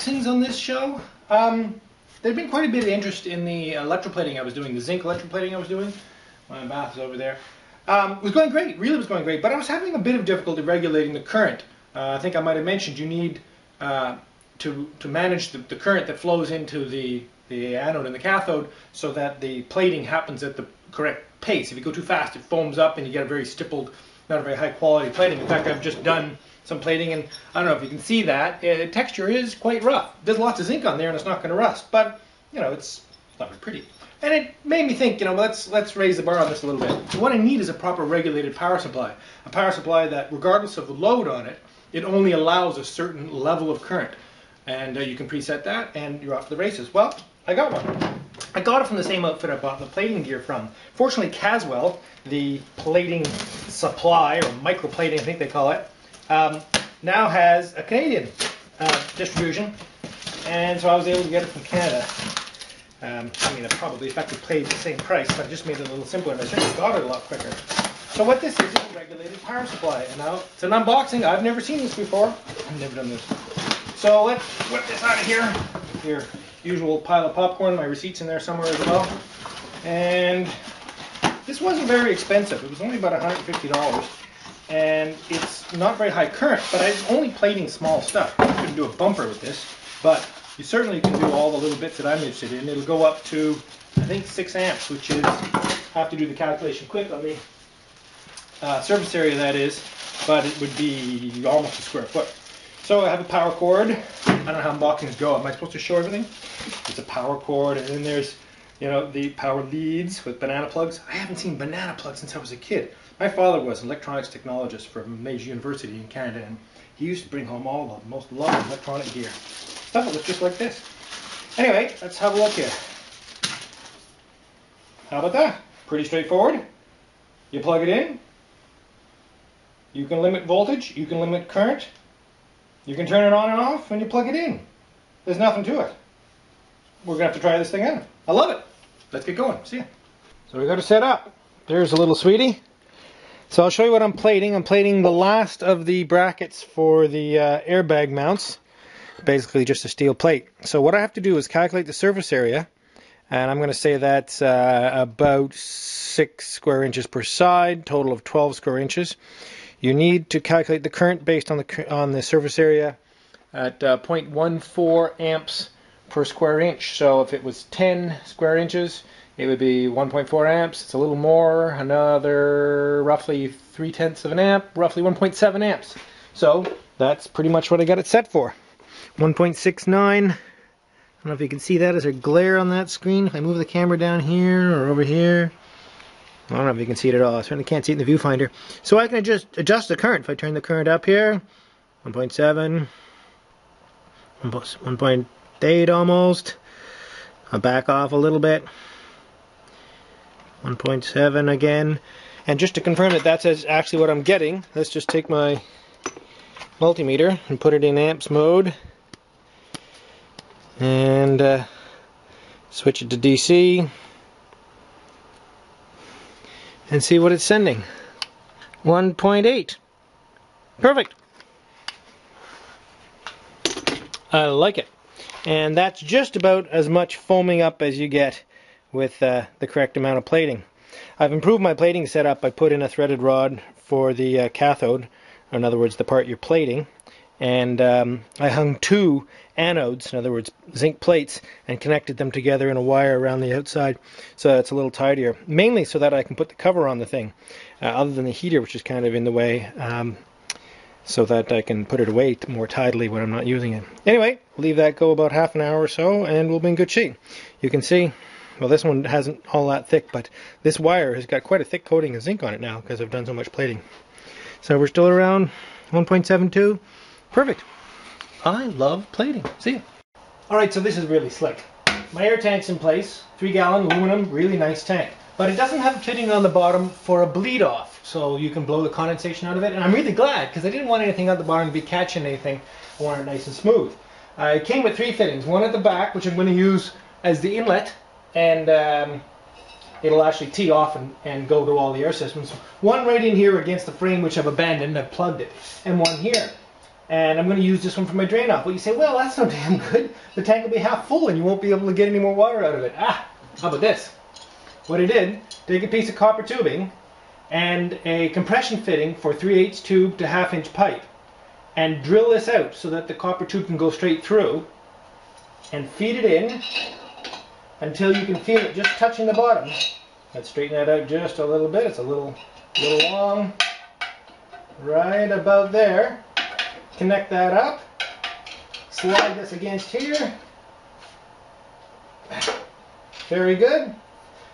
unboxings on this show. There'd been quite a bit of interest in the electroplating I was doing, the zinc electroplating I was doing. My bath is over there. It was going great, really was going great, but I was having a bit of difficulty regulating the current. I think I might have mentioned you need to manage the current that flows into the anode and the cathode so that the plating happens at the correct pace. If you go too fast, it foams up and you get a very stippled, not a very high quality plating. In fact, I've just done some plating, and I don't know if you can see that. The texture is quite rough. There's lots of zinc on there, and it's not going to rust, but you know, it's not very pretty. And it made me think, you know, let's raise the bar on this a little bit. What I need is a proper regulated power supply. A power supply that, regardless of the load on it, it only allows a certain level of current. And you can preset that, and you're off to the races. Well, I got one. I got it from the same outfit I bought the plating gear from. Fortunately, Caswell, the plating supply, or microplating, I think they call it, now has a Canadian distribution, and so I was able to get it from Canada. I mean, I probably effectively paid the same price, but I just made it a little simpler, and I certainly got it a lot quicker. So what this is a regulated power supply, and now it's an unboxing. I've never seen this before. I've never done this. So let's whip this out of here. Your usual pile of popcorn. My receipt's in there somewhere as well. And this wasn't very expensive. It was only about $150. And it's not very high current, but I'm only plating small stuff. You couldn't do a bumper with this, but you certainly can do all the little bits that I'm interested in. It'll go up to, I think, 6 amps, which is, I have to do the calculation quick on the surface area, that is, but it would be almost a square foot. So I have a power cord. I don't know how unboxings go. Am I supposed to show everything? It's a power cord, and then there's, you know, the power leads with banana plugs. I haven't seen banana plugs since I was a kid. My father was an electronics technologist from a major university in Canada, and he used to bring home all the most lovely electronic gear. Stuff that looks just like this. Anyway, let's have a look here. How about that? Pretty straightforward. You plug it in. You can limit voltage. You can limit current. You can turn it on and off when you plug it in. There's nothing to it. We're going to have to try this thing out. I love it. Let's get going. See ya. So we got to set up. There's a little sweetie. So I'll show you what I'm plating. I'm plating the last of the brackets for the airbag mounts. Basically just a steel plate. So what I have to do is calculate the surface area. And I'm going to say that's about 6 square inches per side, total of 12 square inches. You need to calculate the current based on the surface area at 0.14 amps per square inch. So if it was 10 square inches, it would be 1.4 amps. It's a little more, another roughly 0.3 of an amp, roughly 1.7 amps. So that's pretty much what I got it set for. 1.69. I don't know if you can see that. Is there glare on that screen? If I move the camera down here or over here, I don't know if you can see it at all. I certainly can't see it in the viewfinder. So I can just adjust the current. If I turn the current up here, 1.7, 1.8 almost. I'll back off a little bit. 1.7 again. And just to confirm that that's actually what I'm getting, let's just take my multimeter and put it in amps mode. And switch it to DC. And see what it's sending. 1.8. Perfect. I like it. And that's just about as much foaming up as you get with the correct amount of plating. I've improved my plating setup. I put in a threaded rod for the cathode, or in other words the part you're plating, and I hung 2 anodes, in other words zinc plates, and connected them together in a wire around the outside so it's a little tidier, mainly so that I can put the cover on the thing, other than the heater, which is kind of in the way, so that I can put it away more tidily when I'm not using it. Anyway, leave that go about half an hour or so and we'll be in good shape. You can see, well, this one hasn't all that thick, but this wire has got quite a thick coating of zinc on it now because I've done so much plating. So we're still around 1.72. Perfect. I love plating. See ya. Alright, so this is really slick. My air tank's in place, 3-gallon aluminum, really nice tank. But it doesn't have a fitting on the bottom for a bleed off, so you can blow the condensation out of it. And I'm really glad, because I didn't want anything at the bottom to be catching anything. I want it nice and smooth. It came with 3 fittings. One at the back, which I'm going to use as the inlet, and it'll actually tee off and go to all the air systems. One right in here against the frame, which I've abandoned, I've plugged it, and one here. and I'm going to use this one for my drain off. Well, you say, well, that's no damn good. The tank will be half full and you won't be able to get any more water out of it. How about this? What I did, take a piece of copper tubing and a compression fitting for 3/8 tube to 1/2 inch pipe, and drill this out so that the copper tube can go straight through, and feed it in until you can feel it just touching the bottom. Let's straighten that out just a little bit. It's a little long. Right about there. Connect that up. Slide this against here. Very good.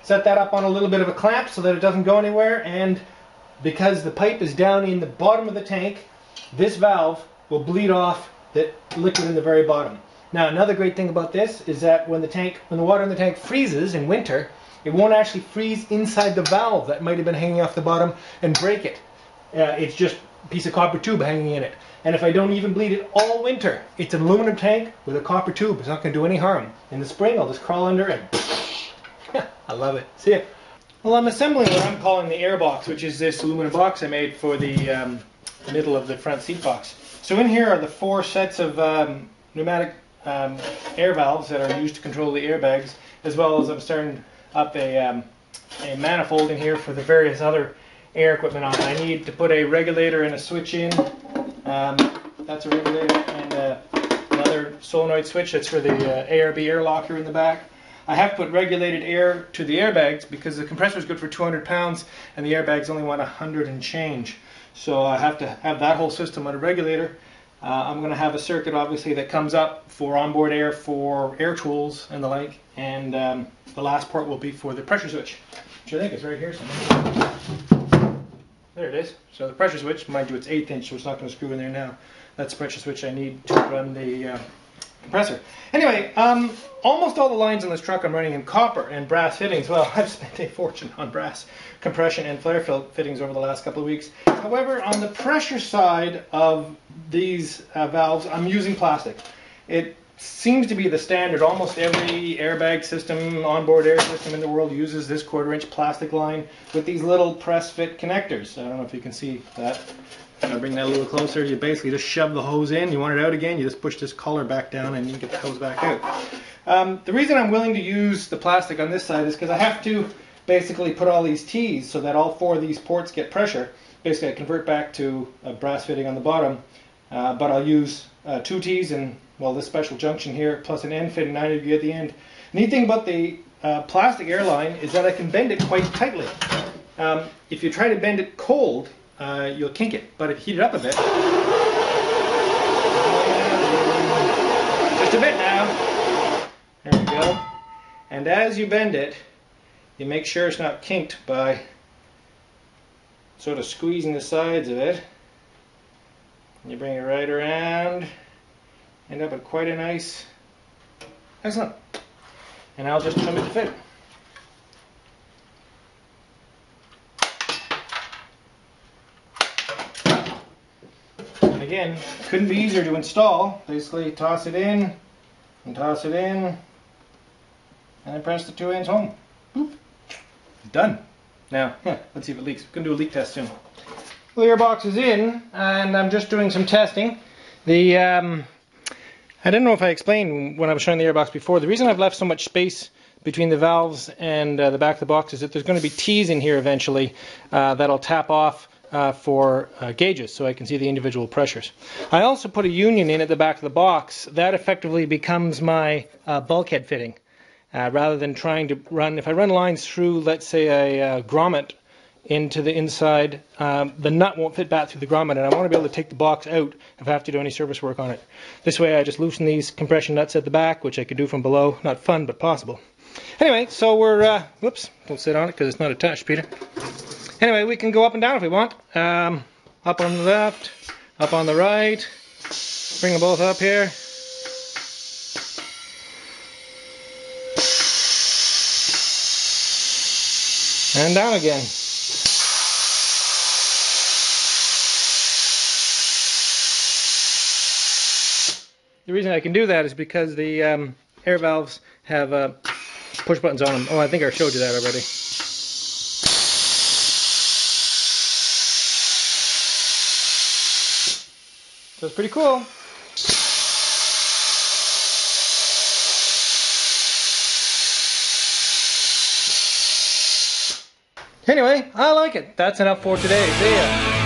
Set that up on a little bit of a clamp so that it doesn't go anywhere, and because the pipe is down in the bottom of the tank, this valve will bleed off the liquid in the very bottom. Now, another great thing about this is that when the water in the tank freezes in winter, it won't actually freeze inside the valve that might have been hanging off the bottom and break it. It's just a piece of copper tube hanging in it. And if I don't even bleed it all winter, it's an aluminum tank with a copper tube. It's not going to do any harm. In the spring, I'll just crawl under and I love it. See ya. Well, I'm assembling what I'm calling the air box, which is this aluminum box I made for the middle of the front seat box. So in here are the 4 sets of pneumatic air valves that are used to control the airbags, as well as I'm starting up a manifold in here for the various other air equipment on it. I need to put a regulator and a switch in. That's a regulator, and another solenoid switch. That's for the ARB air locker in the back. I have put regulated air to the airbags because the compressor is good for 200 pounds and the airbags only want 100 and change. So I have to have that whole system on a regulator. I'm going to have a circuit obviously that comes up for onboard air for air tools and the like, and the last port will be for the pressure switch, which I think is right here somewhere. There it is. So the pressure switch, mind you, it's 1/8 inch, so it's not going to screw in there now. That's the pressure switch I need to run the compressor. Anyway, almost all the lines on this truck I'm running in copper and brass fittings. Well, I've spent a fortune on brass compression and flare fittings over the last couple of weeks. However, on the pressure side of these valves, I'm using plastic. It seems to be the standard. Almost every airbag system, onboard air system in the world uses this 1/4 inch plastic line with these little press fit connectors. I don't know if you can see that. I'll bring that a little closer. You basically just shove the hose in. You want it out again, you just push this collar back down and you get the hose back out. The reason I'm willing to use the plastic on this side is because I have to basically put all these T's so that all 4 of these ports get pressure. Basically I convert back to a brass fitting on the bottom, but I'll use 2 T's and, well, this special junction here plus an end fitting 90 degree at the end. Neat thing about the plastic airline is that I can bend it quite tightly. If you try to bend it cold, you'll kink it, but if you heat it up a bit, just a bit now, there we go, and as you bend it, you make sure it's not kinked by sort of squeezing the sides of it. You bring it right around, end up with quite a nice, excellent, and I'll just trim it to fit. Again, couldn't be easier to install. Basically toss it in, and toss it in, and then press the 2 ends home. Boop. Done. Now, let's see if it leaks. We're going to do a leak test soon. The airbox is in, and I'm just doing some testing. I don't know if I explained when I was showing the airbox before, the reason I've left so much space between the valves and the back of the box is that there's going to be T's in here eventually that'll tap off for gauges so I can see the individual pressures. I also put a union in at the back of the box. That effectively becomes my bulkhead fitting. Rather than trying to run, if I run lines through, let's say, a grommet into the inside, the nut won't fit back through the grommet, and I want to be able to take the box out if I have to do any service work on it. This way I just loosen these compression nuts at the back, which I could do from below. Not fun, but possible. Anyway, so we're, whoops, don't sit on it because it's not attached, Peter. Anyway, we can go up and down if we want. Up on the left, up on the right. Bring them both up here. And down again. The reason I can do that is because the air valves have push buttons on them. Oh, I think I showed you that already. So it's pretty cool. Anyway, I like it. That's enough for today. See ya.